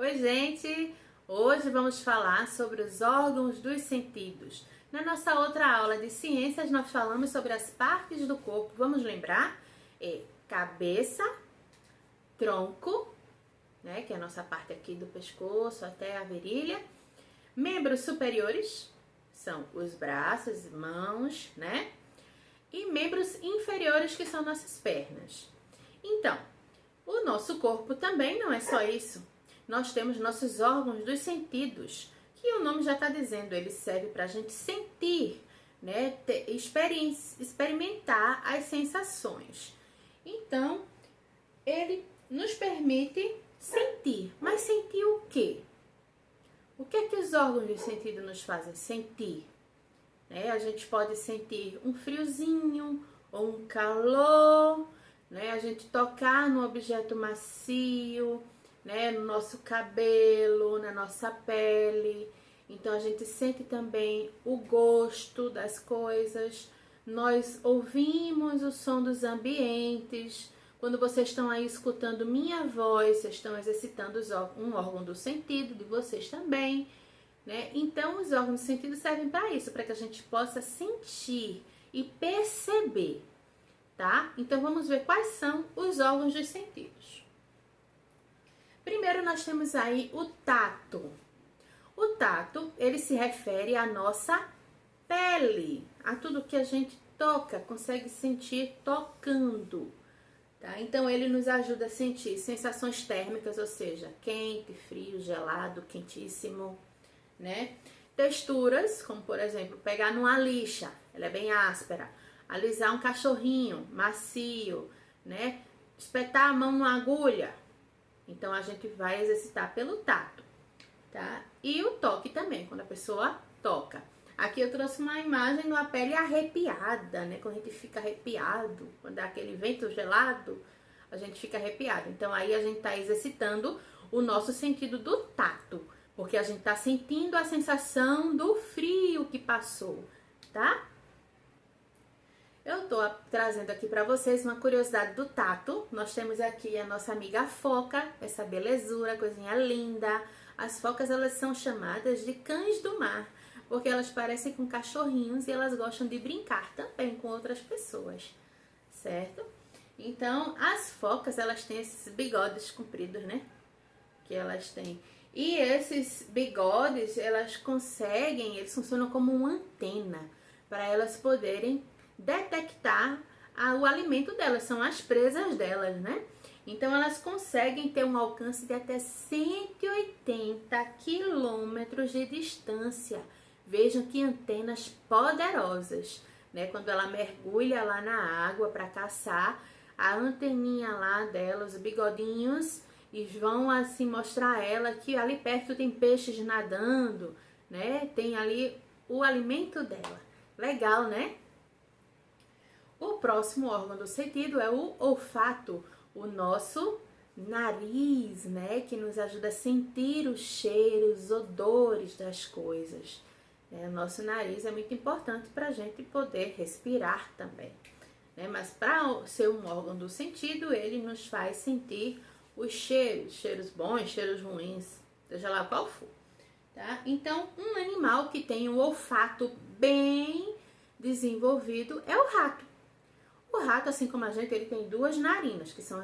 Oi, gente! Hoje vamos falar sobre os órgãos dos sentidos. Na nossa outra aula de ciências, nós falamos sobre as partes do corpo. Vamos lembrar? Cabeça, tronco, né, que é a nossa parte aqui do pescoço até a virilha. Membros superiores são os braços, mãos, né? E membros inferiores, que são nossas pernas. Então, o nosso corpo também não é só isso. Nós temos nossos órgãos dos sentidos, que o nome já está dizendo, ele serve para a gente sentir, né? Experimentar as sensações. Então, ele nos permite sentir. Mas sentir o quê? O que é que os órgãos de sentido nos fazem sentir? A gente pode sentir um friozinho ou um calor, né? A gente tocar no objeto macio, né? No nosso cabelo, na nossa pele. Então a gente sente também o gosto das coisas. Nós ouvimos o som dos ambientes. Quando vocês estão aí escutando minha voz, vocês estão exercitando um órgão do sentido de vocês também, né? Então os órgãos do sentido servem para isso, para que a gente possa sentir e perceber, tá? Então vamos ver quais são os órgãos dos sentidos. Primeiro nós temos aí o tato. O tato, ele se refere à nossa pele, a tudo que a gente toca, consegue sentir tocando, tá? Então ele nos ajuda a sentir sensações térmicas, ou seja, quente, frio, gelado, quentíssimo, né? Texturas, como por exemplo, pegar numa lixa, ela é bem áspera, alisar um cachorrinho, macio, né? Espetar a mão numa agulha. Então a gente vai exercitar pelo tato, tá? E o toque também, quando a pessoa toca. Aqui eu trouxe uma imagem de uma pele arrepiada, né? Quando a gente fica arrepiado, quando dá aquele vento gelado, a gente fica arrepiado. Então aí a gente tá exercitando o nosso sentido do tato, porque a gente tá sentindo a sensação do frio que passou, tá? Eu tô trazendo aqui pra vocês uma curiosidade do tato. Nós temos aqui a nossa amiga foca, essa belezura, coisinha linda. As focas, elas são chamadas de cães do mar, porque elas parecem com cachorrinhos e elas gostam de brincar também com outras pessoas, certo? Então, as focas, elas têm esses bigodes compridos, né? Que elas têm. E esses bigodes, eles funcionam como uma antena para elas poderem detectar o alimento delas, são as presas delas, né? Então elas conseguem ter um alcance de até 180 quilômetros de distância. Vejam que antenas poderosas, né? Quando ela mergulha lá na água para caçar, a anteninha lá dela, os bigodinhos, e vão assim mostrar a ela que ali perto tem peixes nadando, né? Tem ali o alimento dela. Legal, né? O próximo órgão do sentido é o olfato, o nosso nariz, né? Que nos ajuda a sentir os cheiros, os odores das coisas. O nosso nariz é muito importante para a gente poder respirar também, né? Mas para ser um órgão do sentido, ele nos faz sentir os cheiros bons, cheiros ruins, seja lá qual for, tá? Então, um animal que tem um olfato bem desenvolvido é o rato. O rato, assim como a gente, ele tem duas narinas, que são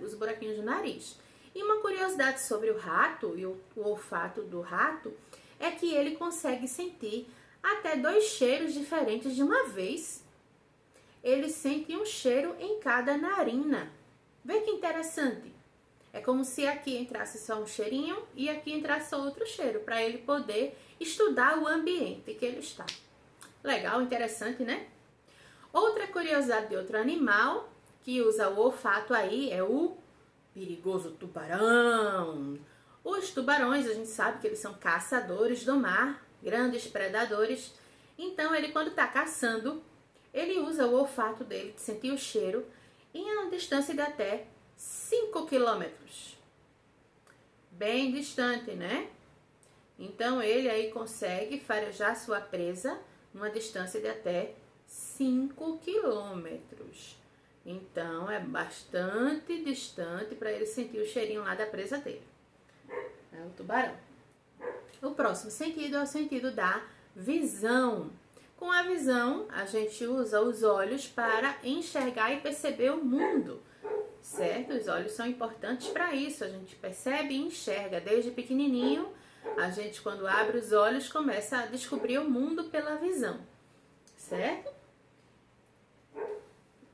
os buraquinhos do nariz. E uma curiosidade sobre o rato e o olfato do rato é que ele consegue sentir até 2 cheiros diferentes de uma vez. Ele sente um cheiro em cada narina. Vê que interessante. É como se aqui entrasse só um cheirinho e aqui entrasse outro cheiro, para ele poder estudar o ambiente que ele está. Legal, interessante, né? Outra curiosidade de outro animal que usa o olfato aí é o perigoso tubarão. Os tubarões, a gente sabe que eles são caçadores do mar, grandes predadores. Então, ele quando está caçando, ele usa o olfato dele de sentir o cheiro em uma distância de até 5 quilômetros. Bem distante, né? Então, ele aí consegue farejar sua presa numa distância de até 5 quilômetros. Então, é bastante distante para ele sentir o cheirinho lá da presa dele. é o tubarão. O próximo sentido é o sentido da visão. Com a visão, a gente usa os olhos para enxergar e perceber o mundo, certo? Os olhos são importantes para isso, a gente percebe e enxerga. Desde pequenininho, a gente, quando abre os olhos, começa a descobrir o mundo pela visão, certo?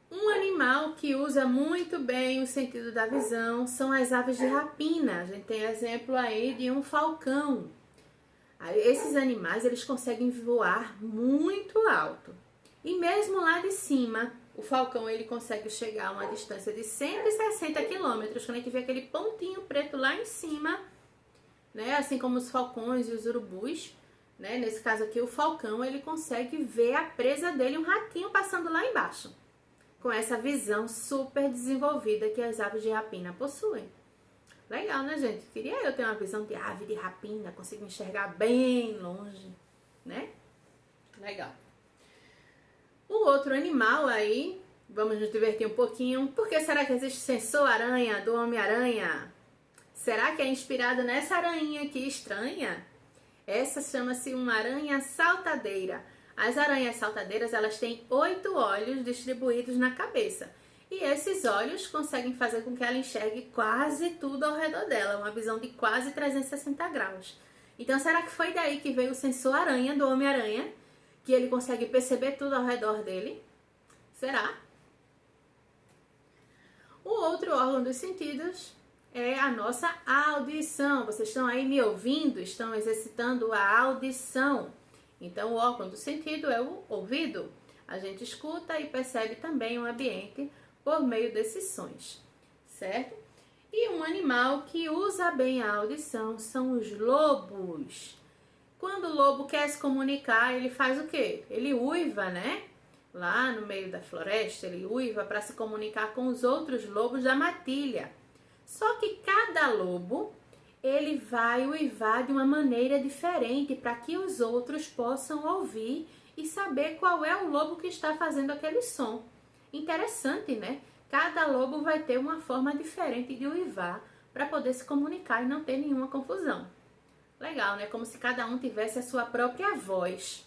Um animal que usa muito bem o sentido da visão são as aves de rapina. A gente tem exemplo aí de um falcão. Esses animais, eles conseguem voar muito alto. E mesmo lá de cima, o falcão ele consegue chegar a uma distância de 160 quilômetros. Quando a gente vê aquele pontinho preto lá em cima, né? Assim como os falcões e os urubus, né? Nesse caso aqui, o falcão, ele consegue ver a presa dele, um ratinho passando lá embaixo. Com essa visão super desenvolvida que as aves de rapina possuem. Legal, né, gente? Queria eu ter uma visão de ave de rapina, conseguir enxergar bem longe, né? Legal. O outro animal aí, vamos nos divertir um pouquinho. Por que será que existe sensor-aranha do Homem-Aranha? Será que é inspirado nessa aranha aqui estranha? Essa chama-se uma aranha saltadeira. As aranhas saltadeiras, elas têm 8 olhos distribuídos na cabeça. E esses olhos conseguem fazer com que ela enxergue quase tudo ao redor dela, uma visão de quase 360 graus. Então, será que foi daí que veio o sensor-aranha do Homem-Aranha? Que ele consegue perceber tudo ao redor dele? Será? O outro órgão dos sentidos é a nossa audição. Vocês estão aí me ouvindo? Estão exercitando a audição. Então, o órgão do sentido é o ouvido. A gente escuta e percebe também o ambiente por meio desses sons, certo? E um animal que usa bem a audição são os lobos. Quando o lobo quer se comunicar, ele faz o quê? Ele uiva, né? Lá no meio da floresta, ele uiva para se comunicar com os outros lobos da matilha. Só que cada lobo, ele vai uivar de uma maneira diferente para que os outros possam ouvir e saber qual é o lobo que está fazendo aquele som. Interessante, né? Cada lobo vai ter uma forma diferente de uivar para poder se comunicar e não ter nenhuma confusão. Legal, né? Como se cada um tivesse a sua própria voz.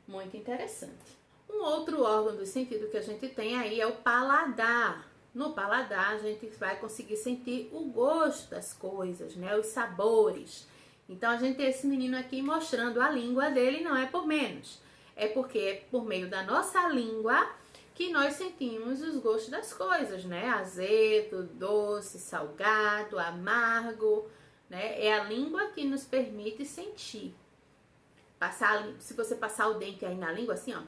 Muito interessante. Um outro órgão do sentido que a gente tem aí é o paladar. No paladar, a gente vai conseguir sentir o gosto das coisas, né? Os sabores. Então, a gente tem esse menino aqui mostrando a língua dele, não é por menos. É porque é por meio da nossa língua que nós sentimos os gostos das coisas, né? Azedo, doce, salgado, amargo, né? É a língua que nos permite sentir. Se você passar o dente aí na língua, assim, ó,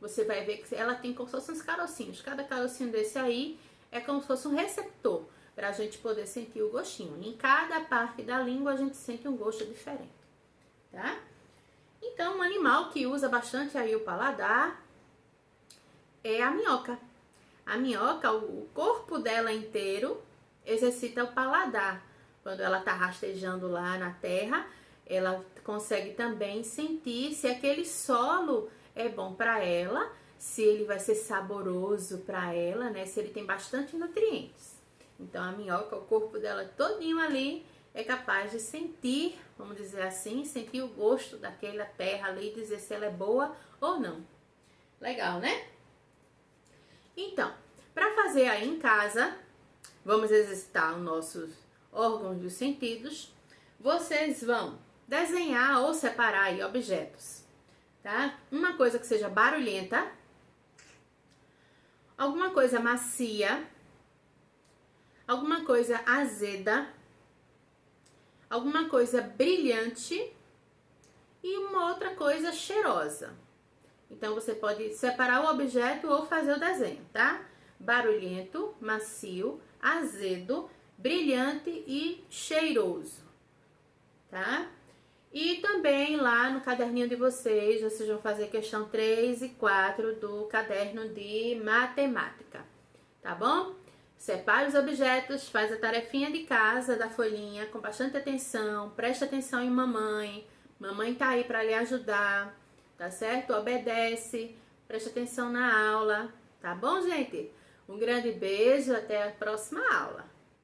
você vai ver que ela tem como se fossem uns carocinhos. Cada carocinho desse aí é como se fosse um receptor para a gente poder sentir o gostinho. Em cada parte da língua a gente sente um gosto diferente, tá? Então, um animal que usa bastante aí o paladar é a minhoca. A minhoca, o corpo dela inteiro exercita o paladar. Quando ela está rastejando lá na terra, ela consegue também sentir se aquele solo é bom para ela, se ele vai ser saboroso para ela, né? Se ele tem bastante nutrientes. Então, a minhoca, o corpo dela todinho ali é capaz de sentir, vamos dizer assim, sentir o gosto daquela terra ali, dizer se ela é boa ou não. Legal, né? Então, para fazer aí em casa, vamos exercitar os nossos órgãos dos sentidos. Vocês vão desenhar ou separar aí objetos, tá? Uma coisa que seja barulhenta, alguma coisa macia, alguma coisa azeda, alguma coisa brilhante e uma outra coisa cheirosa. Então, você pode separar o objeto ou fazer o desenho, tá? Barulhento, macio, azedo, brilhante e cheiroso, tá? E também lá no caderninho de vocês vão fazer questão 3 e 4 do caderno de matemática, tá bom? Separe os objetos, faz a tarefinha de casa da folhinha com bastante atenção, preste atenção em mamãe. Mamãe tá aí para lhe ajudar, tá certo? Obedece, preste atenção na aula, tá bom, gente? Um grande beijo, até a próxima aula.